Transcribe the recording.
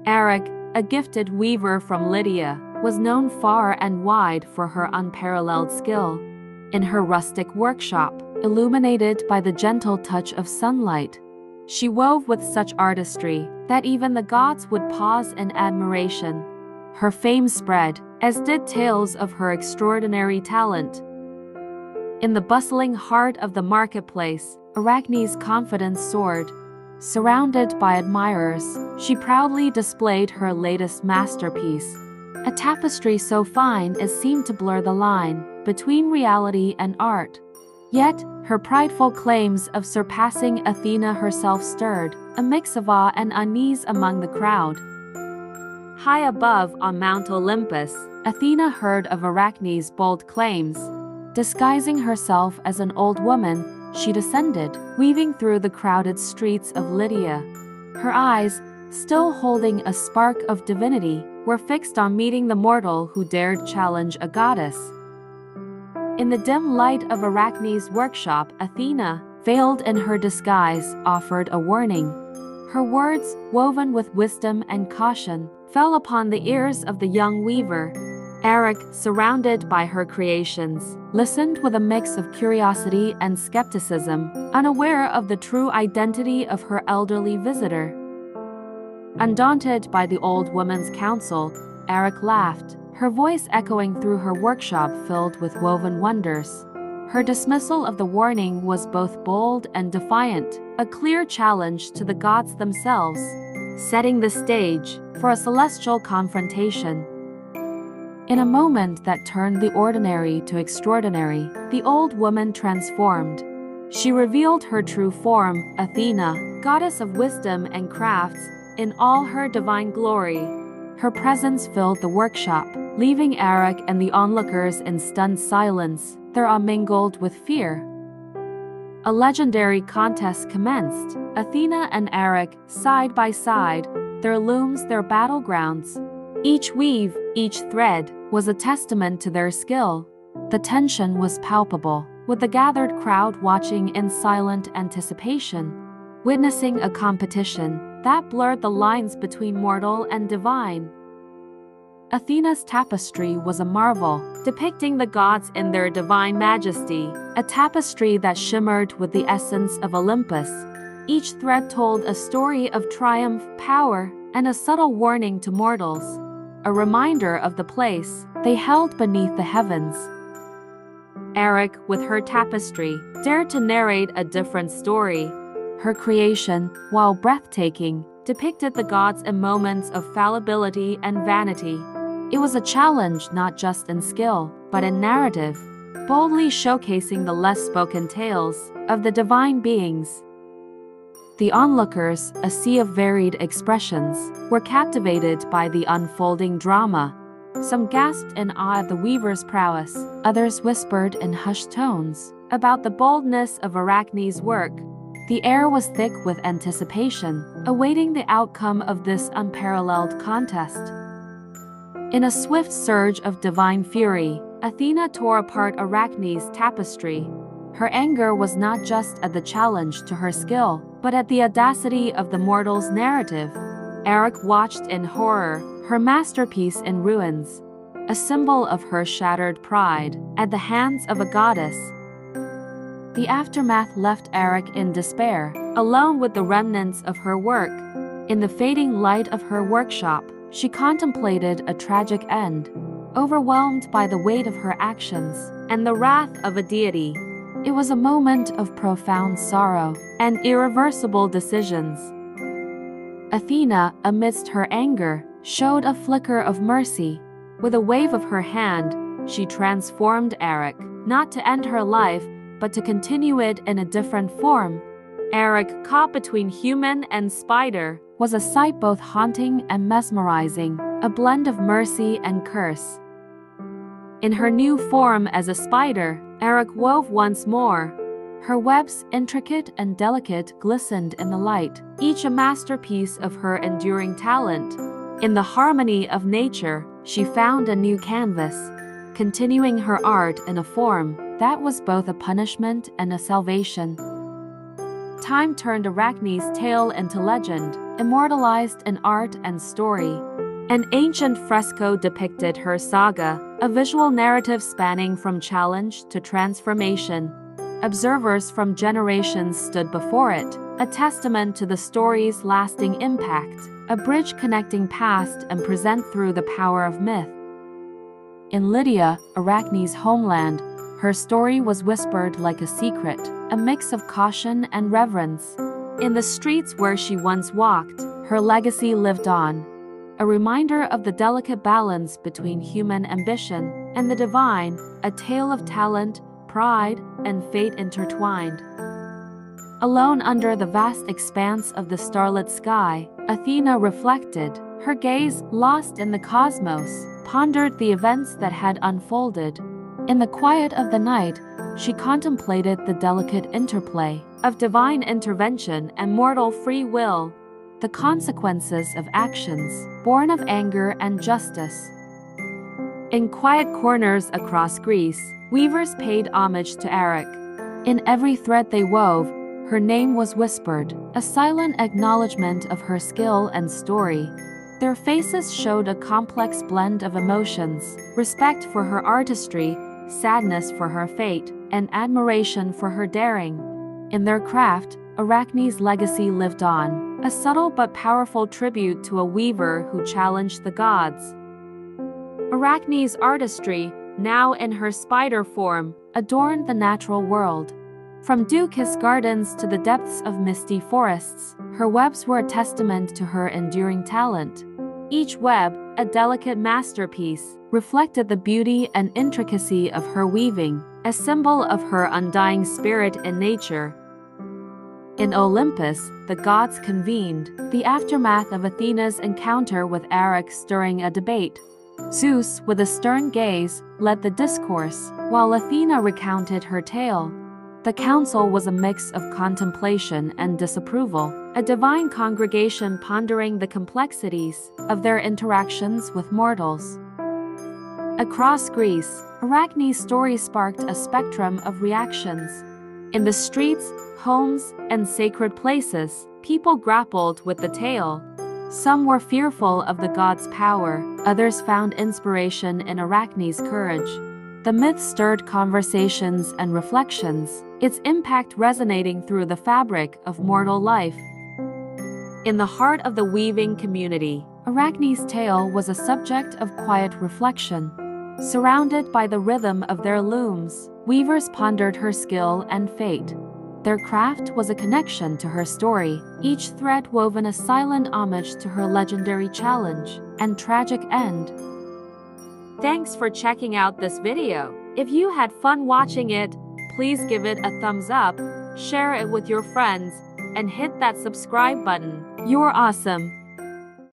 Eric, a gifted weaver from Lydia, was known far and wide for her unparalleled skill. In her rustic workshop, illuminated by the gentle touch of sunlight, she wove with such artistry that even the gods would pause in admiration. Her fame spread, as did tales of her extraordinary talent. In the bustling heart of the marketplace, Arachne's confidence soared. Surrounded by admirers, she proudly displayed her latest masterpiece, a tapestry so fine it seemed to blur the line between reality and art. Yet, her prideful claims of surpassing Athena herself stirred a mix of awe and unease among the crowd. High above on Mount Olympus, Athena heard of Arachne's bold claims. Disguising herself as an old woman, she descended, weaving through the crowded streets of Lydia. Her eyes, still holding a spark of divinity, were fixed on meeting the mortal who dared challenge a goddess. In the dim light of Arachne's workshop, Athena, veiled in her disguise, offered a warning. Her words, woven with wisdom and caution, fell upon the ears of the young weaver. Eric, surrounded by her creations, listened with a mix of curiosity and skepticism, unaware of the true identity of her elderly visitor. Undaunted by the old woman's counsel, Eric laughed, her voice echoing through her workshop filled with woven wonders. Her dismissal of the warning was both bold and defiant, a clear challenge to the gods themselves, setting the stage for a celestial confrontation. In a moment that turned the ordinary to extraordinary, the old woman transformed. She revealed her true form, Athena, goddess of wisdom and crafts, in all her divine glory. Her presence filled the workshop, leaving Eric and the onlookers in stunned silence, their awe mingled with fear. A legendary contest commenced. Athena and Eric, side by side, their looms their battlegrounds. Each weave, each thread, was a testament to their skill. The tension was palpable, with the gathered crowd watching in silent anticipation, witnessing a competition that blurred the lines between mortal and divine. Athena's tapestry was a marvel, depicting the gods in their divine majesty, a tapestry that shimmered with the essence of Olympus. Each thread told a story of triumph, power, and a subtle warning to mortals, a reminder of the place they held beneath the heavens. Eric, with her tapestry, dared to narrate a different story. Her creation, while breathtaking, depicted the gods in moments of fallibility and vanity. It was a challenge not just in skill, but in narrative, boldly showcasing the less-spoken tales of the divine beings. The onlookers, a sea of varied expressions, were captivated by the unfolding drama. Some gasped in awe at the weaver's prowess, others whispered in hushed tones about the boldness of Arachne's work. The air was thick with anticipation, awaiting the outcome of this unparalleled contest. In a swift surge of divine fury, Athena tore apart Arachne's tapestry. Her anger was not just at the challenge to her skill, but at the audacity of the mortal's narrative. Eric watched in horror, her masterpiece in ruins, a symbol of her shattered pride, at the hands of a goddess. The aftermath left Eric in despair, alone with the remnants of her work. In the fading light of her workshop, she contemplated a tragic end, overwhelmed by the weight of her actions and the wrath of a deity. It was a moment of profound sorrow and irreversible decisions. Athena, amidst her anger, showed a flicker of mercy. With a wave of her hand, she transformed Eric, not to end her life, but to continue it in a different form. Eric, caught between human and spider, was a sight both haunting and mesmerizing, a blend of mercy and curse. In her new form as a spider, Eric wove once more. Her webs, intricate and delicate, glistened in the light, each a masterpiece of her enduring talent. In the harmony of nature, she found a new canvas, continuing her art in a form that was both a punishment and a salvation. Time turned Arachne's tale into legend, immortalized in art and story. An ancient fresco depicted her saga, a visual narrative spanning from challenge to transformation. Observers from generations stood before it, a testament to the story's lasting impact, a bridge connecting past and present through the power of myth. In Lydia, Arachne's homeland, her story was whispered like a secret, a mix of caution and reverence. In the streets where she once walked, her legacy lived on, a reminder of the delicate balance between human ambition and the divine, a tale of talent, pride, and fate intertwined. Alone under the vast expanse of the starlit sky, Athena reflected, her gaze lost in the cosmos, pondered the events that had unfolded. In the quiet of the night, she contemplated the delicate interplay of divine intervention and mortal free will, the consequences of actions born of anger and justice. In quiet corners across Greece, weavers paid homage to Arachne. In every thread they wove, her name was whispered, a silent acknowledgement of her skill and story. Their faces showed a complex blend of emotions, respect for her artistry, sadness for her fate, and admiration for her daring. In their craft, Arachne's legacy lived on, a subtle but powerful tribute to a weaver who challenged the gods. Arachne's artistry, now in her spider form, adorned the natural world. From dew-kissed gardens to the depths of misty forests, her webs were a testament to her enduring talent. Each web, a delicate masterpiece, reflected the beauty and intricacy of her weaving, a symbol of her undying spirit in nature. In Olympus, the gods convened, the aftermath of Athena's encounter with Arachne stirring a debate. Zeus, with a stern gaze, led the discourse, while Athena recounted her tale. The council was a mix of contemplation and disapproval, a divine congregation pondering the complexities of their interactions with mortals. Across Greece, Arachne's story sparked a spectrum of reactions. In the streets, homes, and sacred places, people grappled with the tale. Some were fearful of the gods' power, others found inspiration in Arachne's courage. The myth stirred conversations and reflections, its impact resonating through the fabric of mortal life. In the heart of the weaving community, Arachne's tale was a subject of quiet reflection. Surrounded by the rhythm of their looms, weavers pondered her skill and fate. Their craft was a connection to her story, each thread woven a silent homage to her legendary challenge and tragic end. Thanks for checking out this video. If you had fun watching it, please give it a thumbs up, share it with your friends, and hit that subscribe button. You're awesome!